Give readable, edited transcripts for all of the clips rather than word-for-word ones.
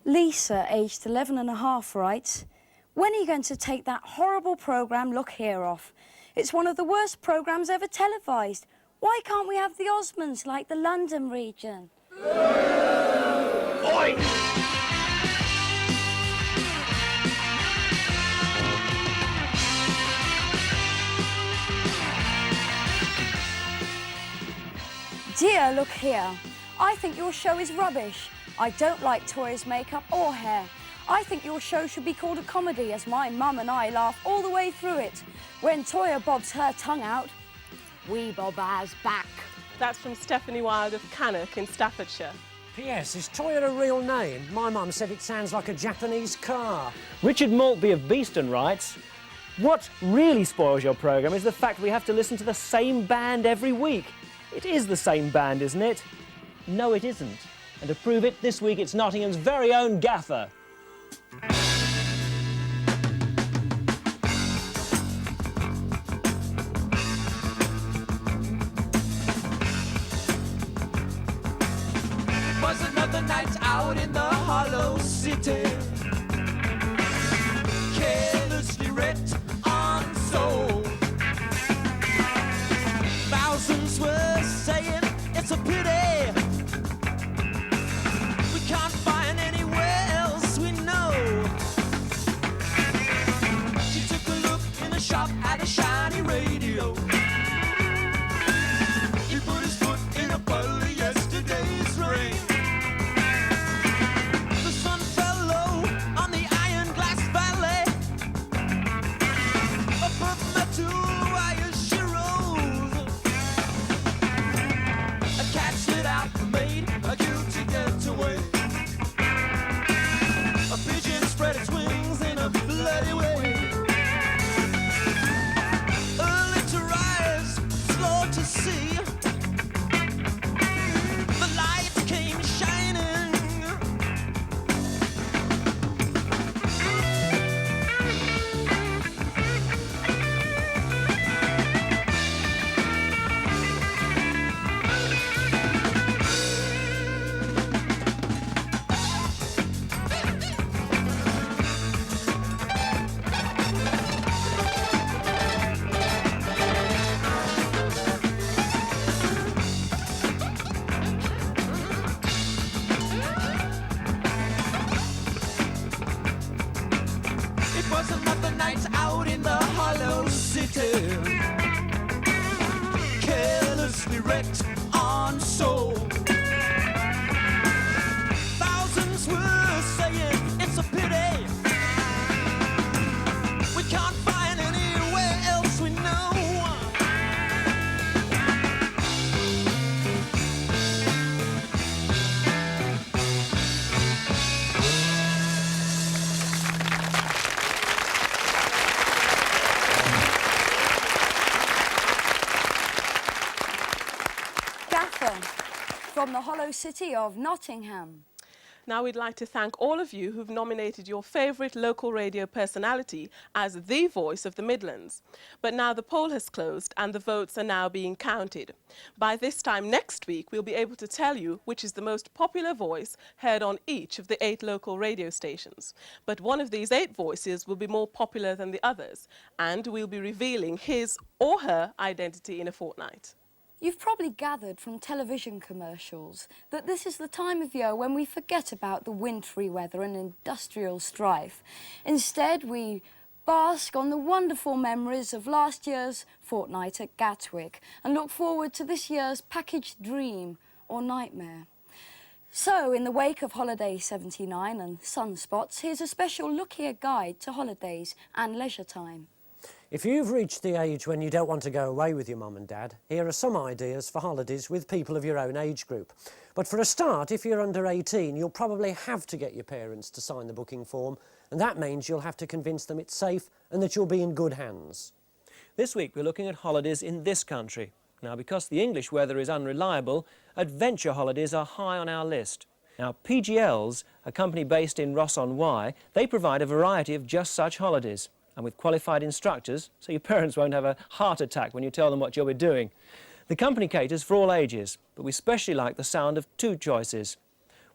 Lisa, aged 11 and a half, writes, when are you going to take that horrible programme Look Here off? It's one of the worst programmes ever televised. Why can't we have the Osmonds like the London region? Oi! Dear Look Here, I think your show is rubbish. I don't like Toya's makeup or hair. I think your show should be called a comedy, as my mum and I laugh all the way through it. When Toya bobs her tongue out, we bob ours back. That's from Stephanie Wilde of Cannock in Staffordshire. P.S. Is Toya a real name? My mum said it sounds like a Japanese car. Richard Maltby of Beeston writes, what really spoils your programme is the fact we have to listen to the same band every week. It is the same band, isn't it? No, it isn't. And to prove it, this week it's Nottingham's very own Gaffa. Was another night out in the hollow city, carelessly wrecked, unsold. Thousands were saying it's a pity we can't find anywhere else we know. She took a look in the shop at a shiny radio. He put his foot in a puddle of yesterday's rain. The sun fell low on the iron glass valley. Above metal wires she rose. A cat slid out and made a guilty getaway. A pigeon spread its wings in a bloody way. Early to rise, slow to see. The light came shining. It was another night out in the hollow city, carelessly wrecked, unsold. Thousands were saying it's a pity we can't find anywhere else we know. Gaffa, from the hollow city of Nottingham. Now we'd like to thank all of you who've nominated your favourite local radio personality as the voice of the Midlands. But now the poll has closed and the votes are now being counted. By this time next week, we'll be able to tell you which is the most popular voice heard on each of the 8 local radio stations. But one of these 8 voices will be more popular than the others, and we'll be revealing his or her identity in a fortnight. You've probably gathered from television commercials that this is the time of year when we forget about the wintry weather and industrial strife. Instead, we bask on the wonderful memories of last year's fortnight at Gatwick and look forward to this year's packaged dream or nightmare. So, in the wake of Holiday 79 and sunspots, here's a special Look Here guide to holidays and leisure time. If you've reached the age when you don't want to go away with your mum and dad, here are some ideas for holidays with people of your own age group. But for a start, if you're under 18, you'll probably have to get your parents to sign the booking form, and that means you'll have to convince them it's safe and that you'll be in good hands. This week we're looking at holidays in this country. Now, because the English weather is unreliable, adventure holidays are high on our list. Now, PGLs, a company based in Ross-on-Wye, they provide a variety of just such holidays, and with qualified instructors, so your parents won't have a heart attack when you tell them what you'll be doing. The company caters for all ages, but we especially like the sound of 2 choices,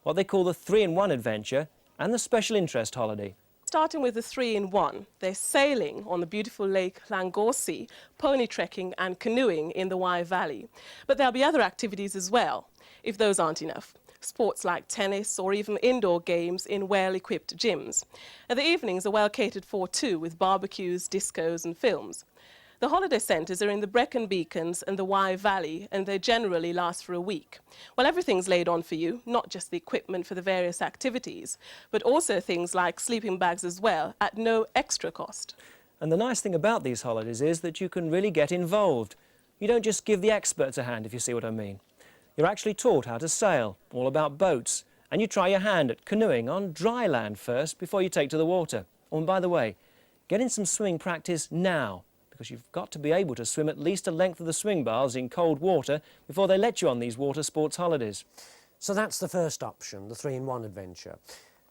what they call the 3-in-1 adventure and the special interest holiday. Starting with the 3-in-1, there's sailing on the beautiful Lake Llangorsi, pony trekking and canoeing in the Wye Valley. But there'll be other activities as well, if those aren't enough. Sports like tennis or even indoor games in well-equipped gyms. And the evenings are well catered for too, with barbecues, discos and films. The holiday centres are in the Brecon Beacons and the Wye Valley, and they generally last for a week. Well, everything's laid on for you, not just the equipment for the various activities, but also things like sleeping bags as well, at no extra cost. And the nice thing about these holidays is that you can really get involved. You don't just give the experts a hand, if you see what I mean. You're actually taught how to sail, all about boats, and you try your hand at canoeing on dry land first before you take to the water. Oh, and by the way, get in some swimming practice now, because you've got to be able to swim at least a length of the swing bars in cold water before they let you on these water sports holidays. So that's the first option, the 3-in-1 adventure.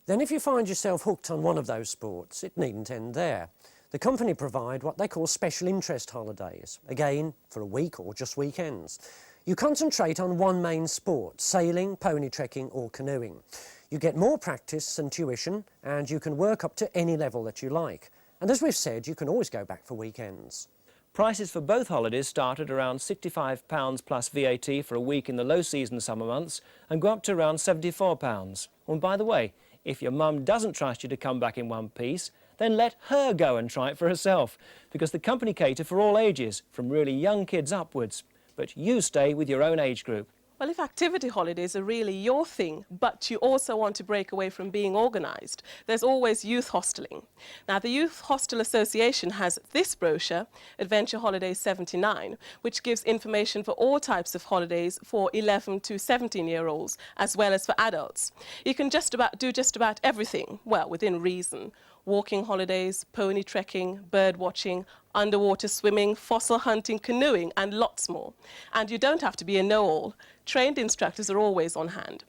Then if you find yourself hooked on one of those sports, it needn't end there. The company provide what they call special interest holidays, again for a week or just weekends. You concentrate on one main sport, sailing, pony trekking or canoeing. You get more practice and tuition, and you can work up to any level that you like. And as we've said, you can always go back for weekends. Prices for both holidays start at around £65 plus VAT for a week in the low season summer months and go up to around £74. And by the way, if your mum doesn't trust you to come back in one piece, then let her go and try it for herself, because the company cater for all ages, from really young kids upwards. But you stay with your own age group. Well, if activity holidays are really your thing, but you also want to break away from being organised, there's always youth hosteling. Now, the Youth Hostel Association has this brochure, Adventure Holidays 79, which gives information for all types of holidays for 11 to 17-year-olds, as well as for adults. You can do just about everything, well, within reason. Walking holidays, pony trekking, bird watching, underwater swimming, fossil hunting, canoeing, and lots more. And you don't have to be a know-all. Trained instructors are always on hand.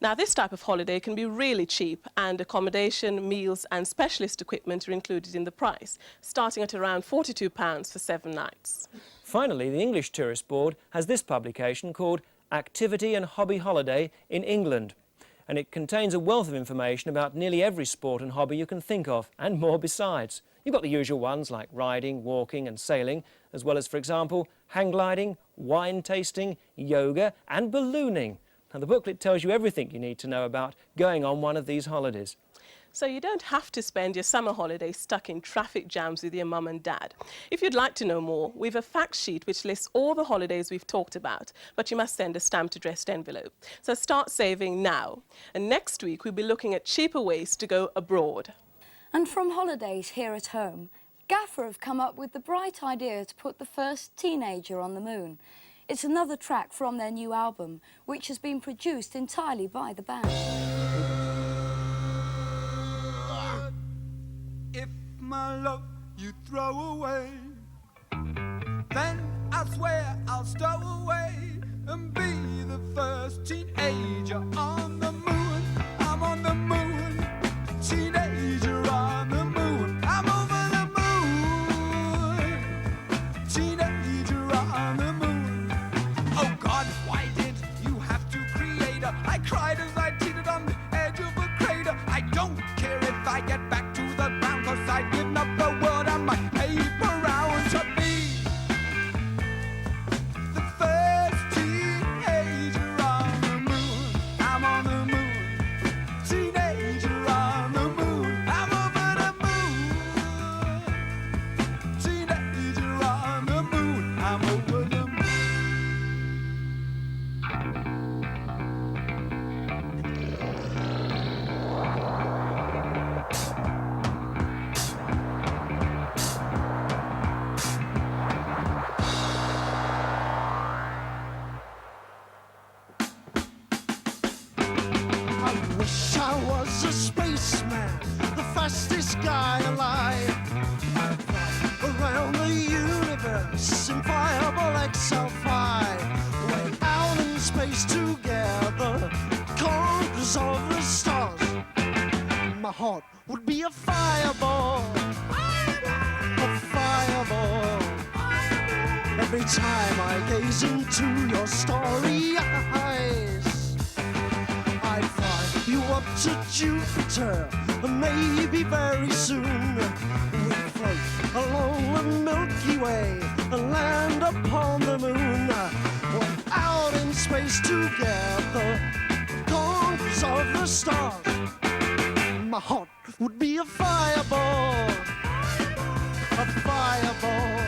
Now, this type of holiday can be really cheap, and accommodation, meals and specialist equipment are included in the price, starting at around £42 for 7 nights. Finally, the English Tourist Board has this publication called Activity and Hobby Holiday in England. And it contains a wealth of information about nearly every sport and hobby you can think of, and more besides. You've got the usual ones like riding, walking and sailing, as well as, for example, hang gliding, wine tasting, yoga and ballooning. Now, the booklet tells you everything you need to know about going on one of these holidays. So you don't have to spend your summer holiday stuck in traffic jams with your mum and dad. If you'd like to know more, we've a fact sheet which lists all the holidays we've talked about, but you must send a stamped addressed envelope. So start saving now. And next week we'll be looking at cheaper ways to go abroad. And from holidays here at home, Gaffa have come up with the bright idea to put the first teenager on the moon. It's another track from their new album, which has been produced entirely by the band. If my love you throw away, then I swear I'll stow away and be the first teenager on the moon. I'm on the moon, teenager on the moon. I'm over the moon, teenager on the moon. Oh God, why did you have to create her? I cried as I teetered on the edge of a crater. I don't care if I get back to the ground, 'cause I've given up the world and my paper round to be the first teenager on the moon. I'm on the moon, teenager on the moon. I'm over the moon, teenager on the moon. I'm over the moon. I wish I was a spaceman, the fastest guy alive. I'd fly around the universe in fireball XL5, way out in space together, conquerors of the stars. My heart would be a fireball, a fireball. Every time I gaze into your starry eyes, I'd fly you up to Jupiter, maybe very soon. We'll float along the Milky Way and land upon the moon. We're out in space together, conquerors of the stars. My heart would be a fireball, a fireball.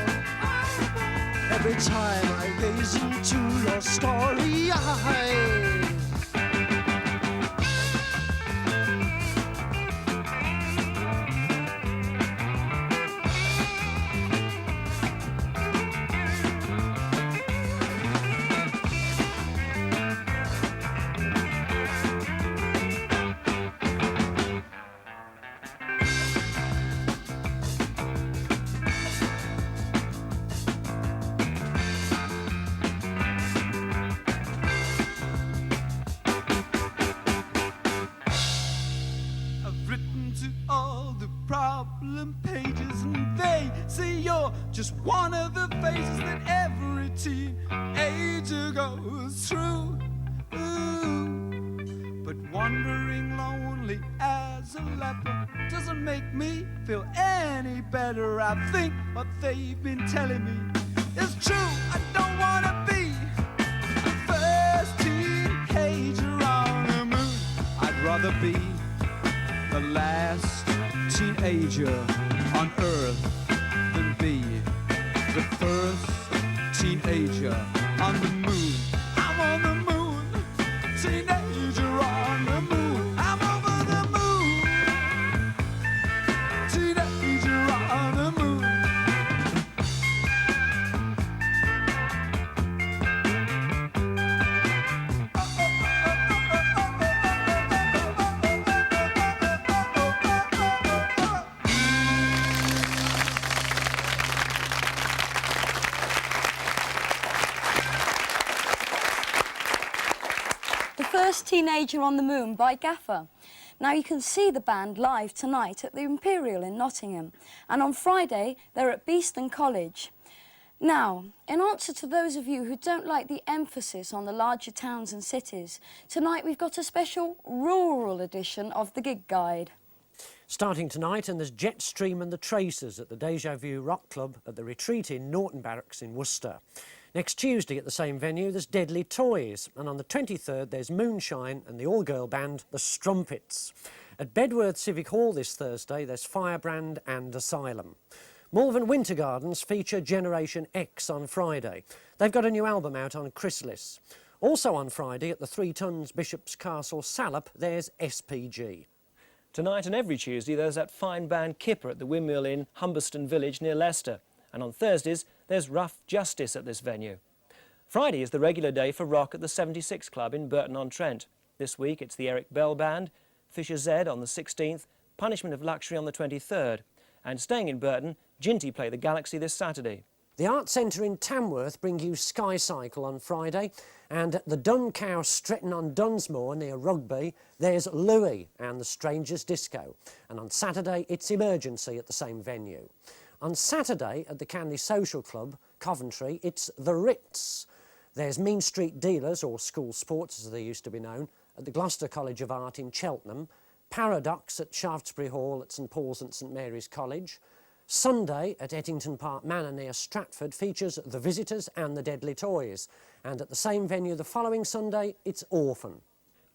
Every time I gaze into your starry eyes. I've written to all the problem pages, and they say you're just one of the phases that every teenager goes through. Ooh. But wandering lonely as a leper doesn't make me feel any better. I think what they've been telling me is true. I don't want to be the first teenager on the moon. I'd rather be the last teenager on Earth than be the first teenager on the moon. I'm on the moon, teenager on the moon. I'm over the moon, teenager on the moon. The First Teenager on the Moon by Gaffa. Now you can see the band live tonight at the Imperial in Nottingham, and on Friday they're at Beeston College. Now, in answer to those of you who don't like the emphasis on the larger towns and cities, tonight we've got a special rural edition of the Gig Guide. Starting tonight, and there's Jetstream and the Tracers at the Deja Vu Rock Club at the Retreat in Norton Barracks in Worcester. Next Tuesday at the same venue, there's Deadly Toys, and on the 23rd there's Moonshine and the all-girl band The Strumpets. At Bedworth Civic Hall this Thursday, there's Firebrand and Asylum. Malvern Winter Gardens feature Generation X on Friday. They've got a new album out on Chrysalis. Also on Friday at the 3 Tons Bishop's Castle Salop, there's SPG. Tonight and every Tuesday there's that fine band Kipper at the Windmill in Humberston Village near Leicester. And on Thursdays there's Rough Justice at this venue. Friday is the regular day for rock at the 76 Club in Burton-on-Trent. This week it's the Eric Bell Band, Fisher Z on the 16th, Punishment of Luxury on the 23rd. And staying in Burton, Ginty play the Galaxy this Saturday. The Art Centre in Tamworth bring you Sky Cycle on Friday, and at the Dun Cow Stretton-on-Dunsmore near Rugby, there's Louis and the Strangers Disco. And on Saturday, it's Emergency at the same venue. On Saturday, at the Canley Social Club, Coventry, it's The Ritz. There's Mean Street Dealers, or School Sports as they used to be known, at the Gloucester College of Art in Cheltenham, Paradox at Shaftesbury Hall at St Paul's and St Mary's College. Sunday at Ettington Park Manor near Stratford features The Visitors and the Deadly Toys. And at the same venue the following Sunday, it's Orphan.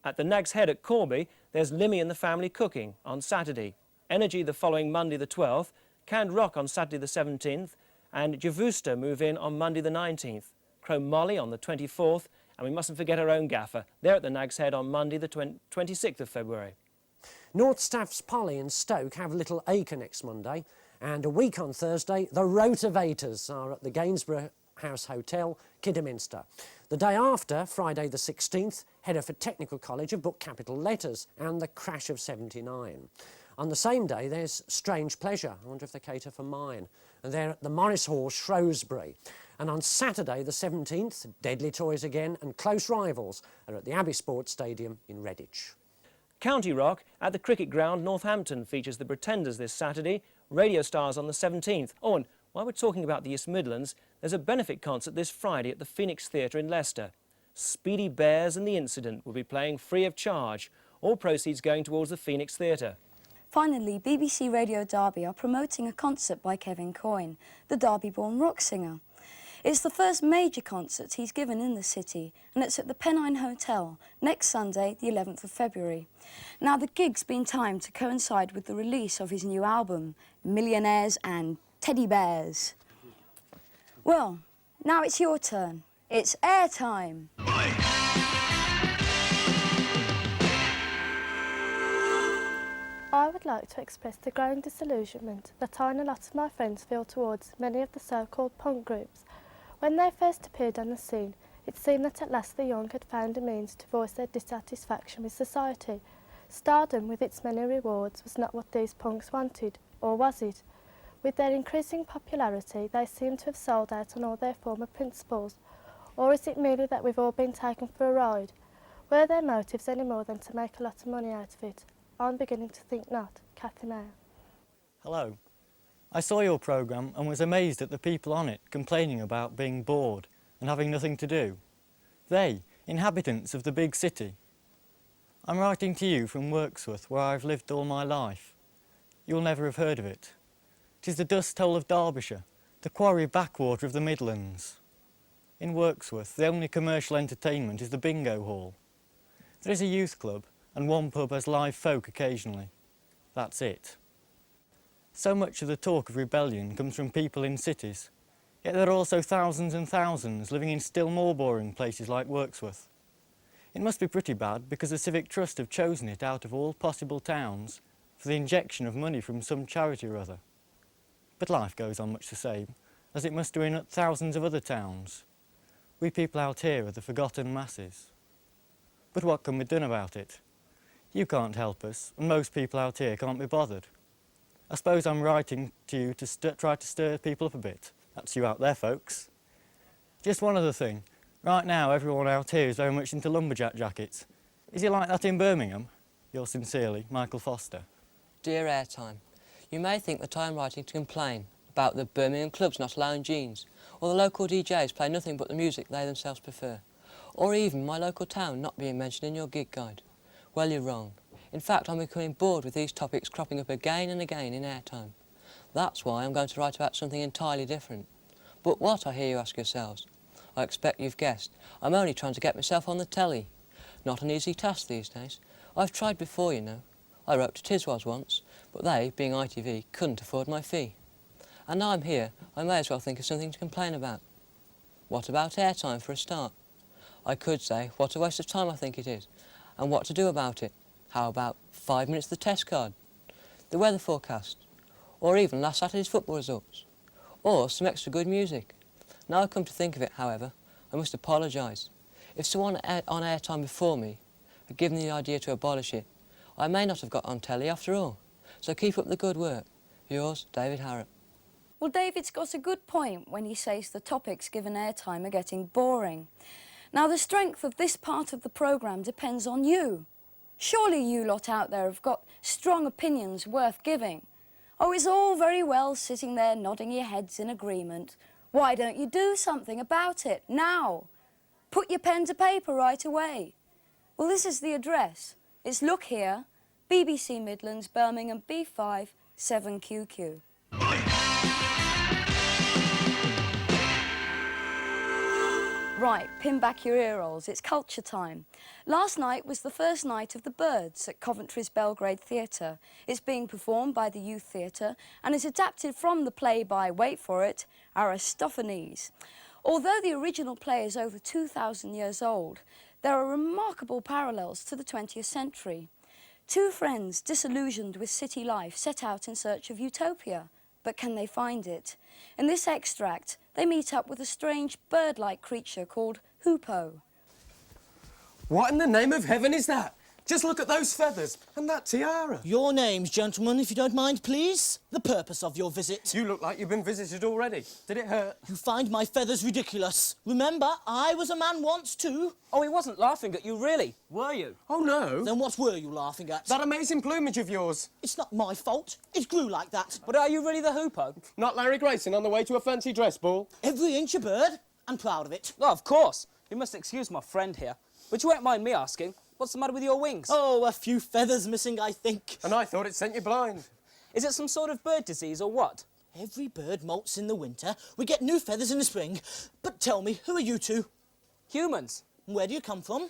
At the Nag's Head at Corby, there's Limmy and the Family Cooking on Saturday. Energy the following Monday the 12th, Canned Rock on Saturday the 17th, and Javusta move in on Monday the 19th. Chrome Molly on the 24th, and we mustn't forget our own Gaffer. They're at the Nag's Head on Monday the 26th of February. North Staff's Polly and Stoke have Little Acre next Monday, and a week on Thursday, the Rotavators are at the Gainsborough House Hotel, Kidderminster. The day after, Friday the 16th, Hereford Technical College have booked Capital Letters and the Crash of 79. On the same day, there's Strange Pleasure. I wonder if they cater for mine. And they're at the Morris Hall, Shrewsbury. And on Saturday the 17th, Deadly Toys again and Close Rivals are at the Abbey Sports Stadium in Redditch. County Rock at the Cricket Ground, Northampton, features the Pretenders this Saturday, Radio Stars on the 17th. Oh, and while we're talking about the East Midlands, there's a benefit concert this Friday at the Phoenix Theatre in Leicester. Speedy Bears and the Incident will be playing free of charge. all proceeds going towards the Phoenix Theatre. Finally, BBC Radio Derby are promoting a concert by Kevin Coyne, the Derby-born rock singer. It's the first major concert he's given in the city, and it's at the Pennine Hotel next Sunday, the 11th of February. Now, the gig's been timed to coincide with the release of his new album, Millionaires and Teddy Bears. Well, now it's your turn. It's airtime. I would like to express the growing disillusionment that I and a lot of my friends feel towards many of the so-called punk groups. When they first appeared on the scene, it seemed that at last the young had found a means to voice their dissatisfaction with society. Stardom, with its many rewards, was not what these punks wanted, or was it? With their increasing popularity, they seem to have sold out on all their former principles. Or is it merely that we've all been taken for a ride? Were their motives any more than to make a lot of money out of it? I'm beginning to think not. Kathy Mayer. Hello. I saw your programme and was amazed at the people on it complaining about being bored and having nothing to do. They, inhabitants of the big city. I'm writing to you from Wirksworth, where I've lived all my life. You'll never have heard of it. 'Tis the dust hole of Derbyshire, the quarry backwater of the Midlands. In Wirksworth, the only commercial entertainment is the bingo hall. There is a youth club, and one pub has live folk occasionally. That's it. So much of the talk of rebellion comes from people in cities, yet there are also thousands and thousands living in still more boring places like Wirksworth. It must be pretty bad because the Civic Trust have chosen it out of all possible towns for the injection of money from some charity or other. But life goes on much the same, as it must do in thousands of other towns. We people out here are the forgotten masses. But what can be done about it? You can't help us, and most people out here can't be bothered. I suppose I'm writing to you to try to stir people up a bit. That's you out there, folks. Just one other thing. Right now, everyone out here is very much into lumberjack jackets. Is it like that in Birmingham? Yours sincerely, Michael Foster. Dear Airtime, you may think that I am writing to complain about the Birmingham clubs not allowing jeans, or the local DJs play nothing but the music they themselves prefer, or even my local town not being mentioned in your gig guide. Well, you're wrong. In fact, I'm becoming bored with these topics cropping up again and again in Airtime. That's why I'm going to write about something entirely different. But what, I hear you ask yourselves? I expect you've guessed. I'm only trying to get myself on the telly. Not an easy task these days. I've tried before, you know. I wrote to Tiswas once, but they, being ITV, couldn't afford my fee. And now I'm here, I may as well think of something to complain about. What about Airtime for a start? I could say what a waste of time I think it is, and what to do about it. How about 5 minutes of the test card, the weather forecast, or even last Saturday's football results, or some extra good music. Now I come to think of it, however, I must apologise. If someone on Airtime before me had given the idea to abolish it, I may not have got on telly after all. So keep up the good work. Yours, David Harrop. Well, David's got a good point when he says the topics given airtime are getting boring. Now, the strength of this part of the programme depends on you. Surely you lot out there have got strong opinions worth giving. Oh, it's all very well sitting there nodding your heads in agreement. Why don't you do something about it now? Put your pen to paper right away. Well, this is the address. It's Look Here, BBC Midlands, Birmingham, B5 7QQ. Right, pin back your ear rolls, it's culture time. Last night was the first night of The Birds at Coventry's Belgrave Theatre. It's being performed by the Youth Theatre and is adapted from the play by, wait for it, Aristophanes. Although the original play is over 2,000 years old, there are remarkable parallels to the 20th century. Two friends disillusioned with city life set out in search of utopia. But can they find it? In this extract, they meet up with a strange bird-like creature called Hoopoe. What in the name of heaven is that? Just look at those feathers and that tiara. Your names, gentlemen, if you don't mind, please. The purpose of your visit. You look like you've been visited already. Did it hurt? You find my feathers ridiculous. Remember, I was a man once too. Oh, he wasn't laughing at you, really, were you? Oh, no. Then what were you laughing at? That amazing plumage of yours. It's not my fault. It grew like that. But are you really the hoopoe? Not Larry Grayson on the way to a fancy dress ball. Every inch a bird, and proud of it. Oh, of course. You must excuse my friend here. But you won't mind me asking, What's the matter with your wings? Oh, a few feathers missing, I think. And I thought it sent you blind. Is it some sort of bird disease or what? Every bird molts in the winter. We get new feathers in the spring. But tell me, who are you two? Humans. Where do you come from?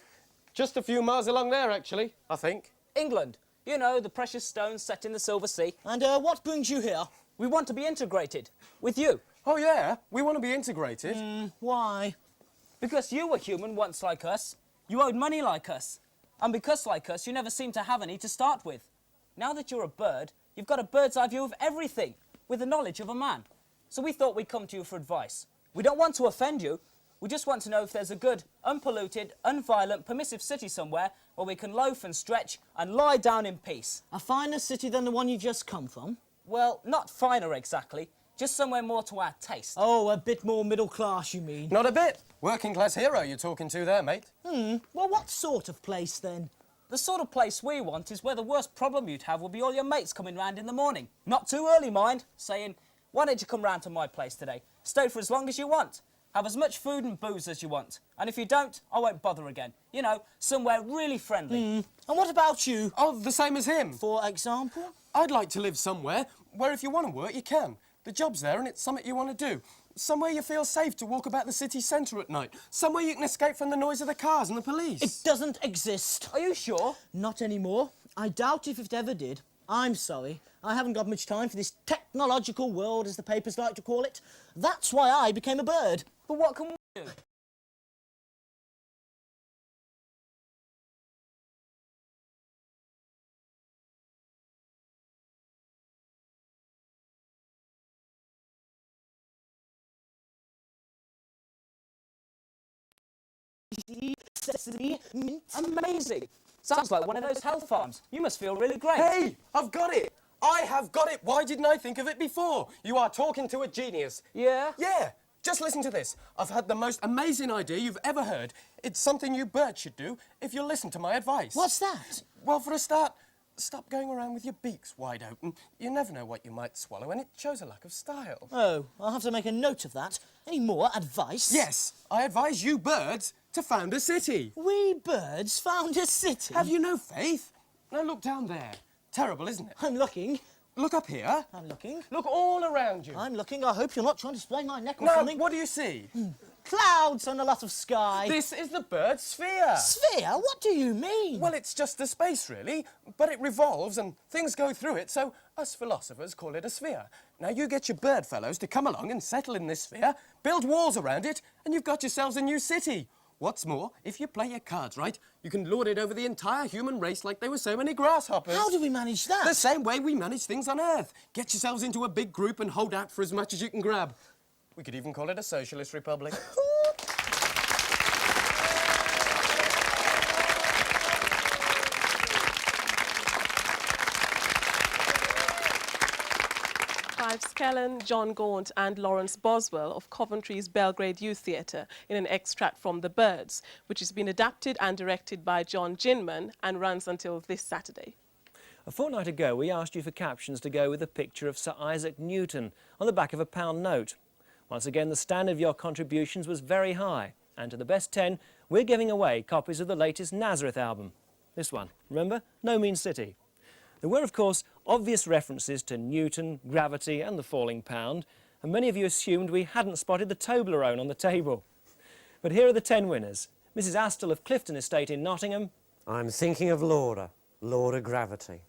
Just a few miles along there, actually, I think. England. You know, the precious stones set in the Silver Sea. And what brings you here? We want to be integrated. With you. Oh, yeah? We want to be integrated. Why? Because you were human once like us. You owed money like us. And because like us, you never seemed to have any to start with. Now that you're a bird, you've got a bird's eye view of everything, with the knowledge of a man. So we thought we'd come to you for advice. We don't want to offend you. We just want to know if there's a good, unpolluted, unviolent, permissive city somewhere where we can loaf and stretch and lie down in peace. A finer city than the one you've just come from? Well, not finer exactly, just somewhere more to our taste. Oh, a bit more middle class, you mean? Not a bit. Working class hero you're talking to there, mate. Well, what sort of place, then? The sort of place we want is where the worst problem you'd have will be all your mates coming round in the morning. Not too early, mind, saying, why don't you come round to my place today? Stay for as long as you want. Have as much food and booze as you want. And if you don't, I won't bother again. You know, somewhere really friendly. And what about you? Oh, the same as him. For example? I'd like to live somewhere where if you want to work, you can. The job's there and it's something you want to do. Somewhere you feel safe to walk about the city centre at night. Somewhere you can escape from the noise of the cars and the police. It doesn't exist. Are you sure? Not anymore. I doubt if it ever did. I'm sorry. I haven't got much time for this technological world, as the papers like to call it. That's why I became a bird. But what can we do? Sesame, mint. Amazing. Sounds like one of those health farms. You must feel really great. Hey, I've got it. I have got it. Why didn't I think of it before? You are talking to a genius. Yeah? Yeah. Just listen to this. I've had the most amazing idea you've ever heard. It's something you birds should do if you'll listen to my advice. What's that? Well, for a start, stop going around with your beaks wide open. You never know what you might swallow, and it shows a lack of style. Oh, I'll have to make a note of that. Any more advice? Yes, I advise you birds to found a city. We birds found a city? Have you no faith? Now look down there. Terrible, isn't it? I'm looking. Look up here. I'm looking. Look all around you. I'm looking. I hope you're not trying to sprain my neck or No, something. what do you see? Clouds and a lot of sky. This is the bird's sphere. Sphere? What do you mean? Well, it's just a space, really, but it revolves and things go through it, so us philosophers call it a sphere. Now, you get your bird fellows to come along and settle in this sphere, build walls around it, and you've got yourselves a new city. What's more, if you play your cards right, you can lord it over the entire human race like they were so many grasshoppers. How do we manage that? The same way we manage things on Earth. Get yourselves into a big group and hold out for as much as you can grab. We could even call it a socialist republic. Clive Skellen, John Gaunt and Lawrence Boswell of Coventry's Belgrave Youth Theatre in an extract from The Birds, which has been adapted and directed by John Ginman and runs until this Saturday. A fortnight ago, we asked you for captions to go with a picture of Sir Isaac Newton on the back of a £1 note. Once again, the standard of your contributions was very high, and to the best 10, we're giving away copies of the latest Nazareth album. This one, remember? No Mean City. There were, of course, obvious references to Newton, gravity and the falling pound, and many of you assumed we hadn't spotted the Toblerone on the table. But here are the 10 winners. Mrs Astle of Clifton Estate in Nottingham. I'm thinking of Laura Gravity.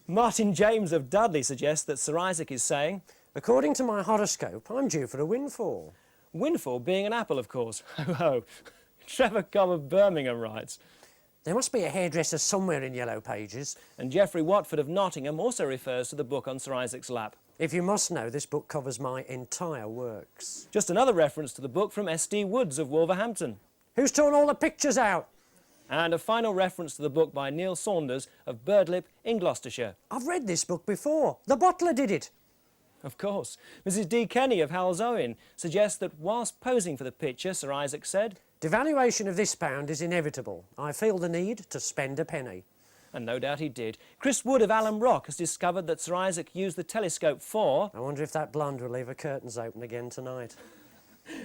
Martin James of Dudley suggests that Sir Isaac is saying, according to my horoscope, I'm due for a windfall. Windfall being an apple, of course. Ho ho. Trevor Cobb of Birmingham writes, there must be a hairdresser somewhere in Yellow Pages. And Geoffrey Watford of Nottingham also refers to the book on Sir Isaac's lap. If you must know, this book covers my entire works. Just another reference to the book from S.D. Woods of Wolverhampton. Who's torn all the pictures out? And a final reference to the book by Neil Saunders of Birdlip in Gloucestershire. I've read this book before. The Bottler did it. Of course. Mrs D. Kenny of Halzowen suggests that whilst posing for the picture, Sir Isaac said, devaluation of this pound is inevitable. I feel the need to spend a penny. And no doubt he did. Chris Wood of Alum Rock has discovered that Sir Isaac used the telescope for... I wonder if that blonde will leave her curtains open again tonight.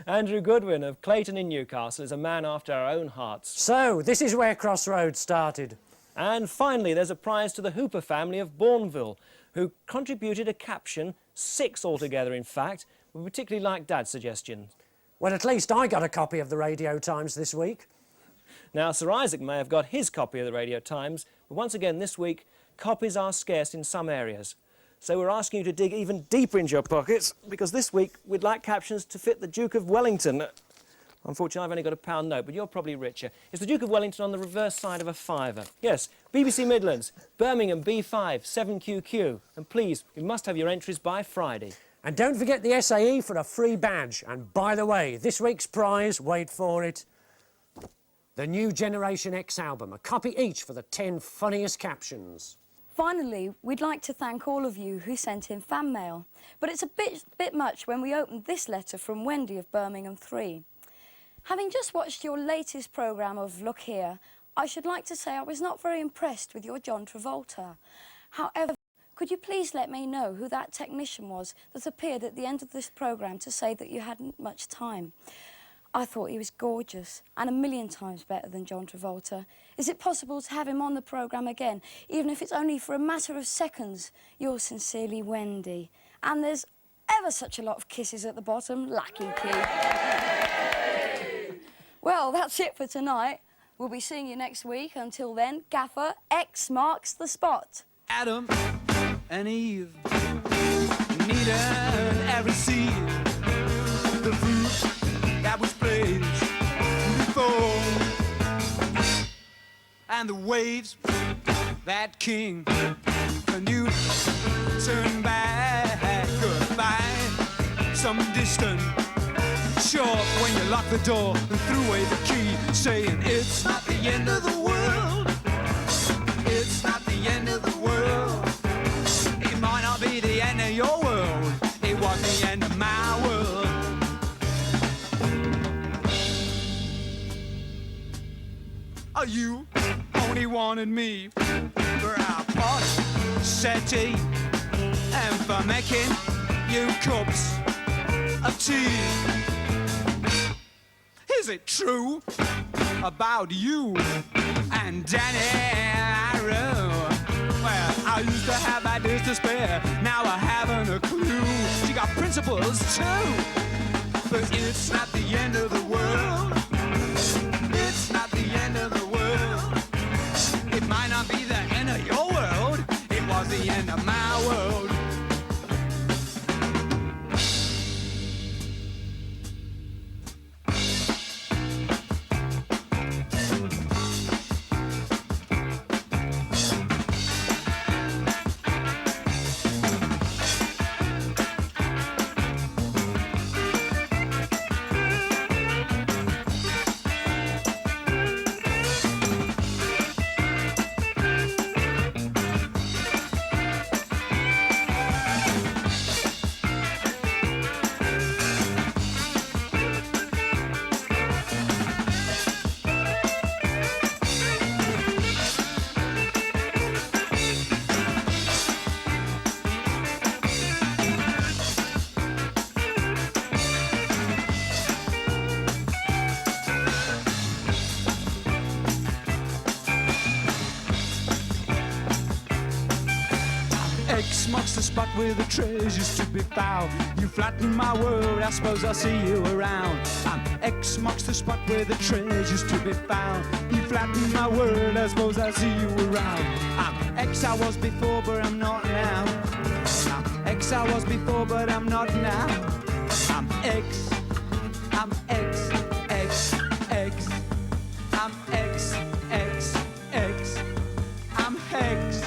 Andrew Goodwin of Clayton in Newcastle is a man after our own hearts. So, this is where Crossroads started. And finally, there's a prize to the Hooper family of Bourneville, who contributed a caption, 6 altogether in fact. We particularly like Dad's suggestions. Well, at least I got a copy of the Radio Times this week. Now, Sir Isaac may have got his copy of the Radio Times, but once again this week, copies are scarce in some areas. So we're asking you to dig even deeper into your pockets, because this week we'd like captions to fit the Duke of Wellington. Unfortunately, I've only got a £1 note, but you're probably richer. It's the Duke of Wellington on the reverse side of a fiver. Yes, BBC Midlands, Birmingham B5, 7QQ. And please, we must have your entries by Friday. And don't forget the SAE for a free badge. And by the way, this week's prize, wait for it, the new Generation X album, a copy each for the 10 funniest captions. Finally, we'd like to thank all of you who sent in fan mail. But it's a bit much when we opened this letter from Wendy of Birmingham 3. Having just watched your latest programme of Look Here, I should like to say I was not very impressed with your John Travolta. However, could you please let me know who that technician was that appeared at the end of this programme to say that you hadn't much time? I thought he was gorgeous and a million times better than John Travolta. Is it possible to have him on the programme again, even if it's only for a matter of seconds? Yours sincerely, Wendy. And there's ever such a lot of kisses at the bottom. Lucky kid. Well, that's it for tonight. We'll be seeing you next week. Until then, Gaffa, X marks the spot. Adam and Eve needed every seed, the fruit that was placed before, and the waves that king knew turn back goodbye. Some distant shore when you lock the door and threw away the key, saying it's not the end of the world. It's not the end of the world. It might not be the end of your world. It was the end of my world. Oh, you only wanted me for our party settee and for making you cups of tea. Is it true about you and Danny Arrow? Well, I used to have ideas to spare, now I haven't a clue. She got principles too, but it's not the end of the world. It's not the end of the world. It might not be the end of your world, it was the end of my world. X marks the spot where the treasure's to be found. You flatten my world, I suppose I'll see you around. X marks the spot where the treasure's to be found. You flatten my world, I suppose I'll see you around. X I was before, but I'm not now. X I was before, but I'm not now. I'm X, I'm X, X, X. I'm X, X, X. I'm X.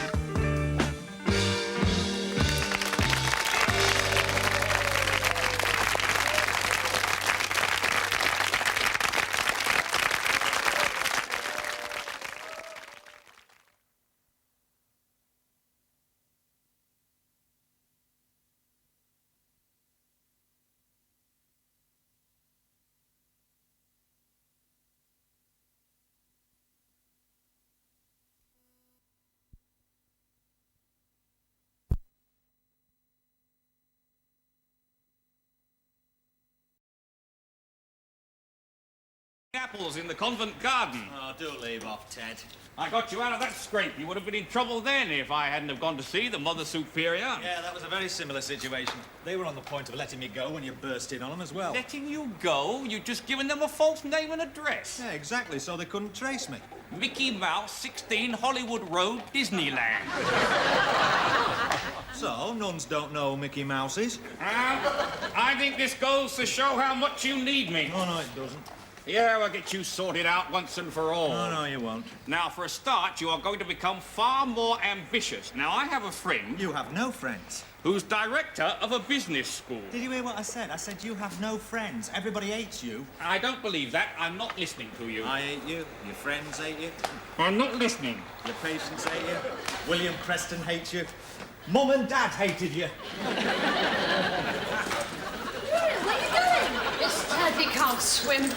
apples in the convent garden. Oh, do leave off, Ted. I got you out of that scrape. You would have been in trouble then if I hadn't have gone to see the Mother Superior. Yeah, that was a very similar situation. They were on the point of letting me go when you burst in on them as well. Letting you go? You'd just given them a false name and address. Yeah, exactly, so they couldn't trace me. Mickey Mouse, 16 Hollywood Road, Disneyland. So, nuns don't know Mickey Mouse is? I think this goes to show how much you need me. Oh, no, it doesn't. Yeah, I'll get you sorted out once and for all. No, no, you won't. Now, for a start, you are going to become far more ambitious. Now, I have a friend... You have no friends. ...who's director of a business school. Did you hear what I said? I said you have no friends. Everybody hates you. I don't believe that. I'm not listening to you. I hate you. Your friends hate you. I'm not listening. Your patients hate you. William Preston hates you. Mum and Dad hated you. Where are you going? This Ted, he can't swim.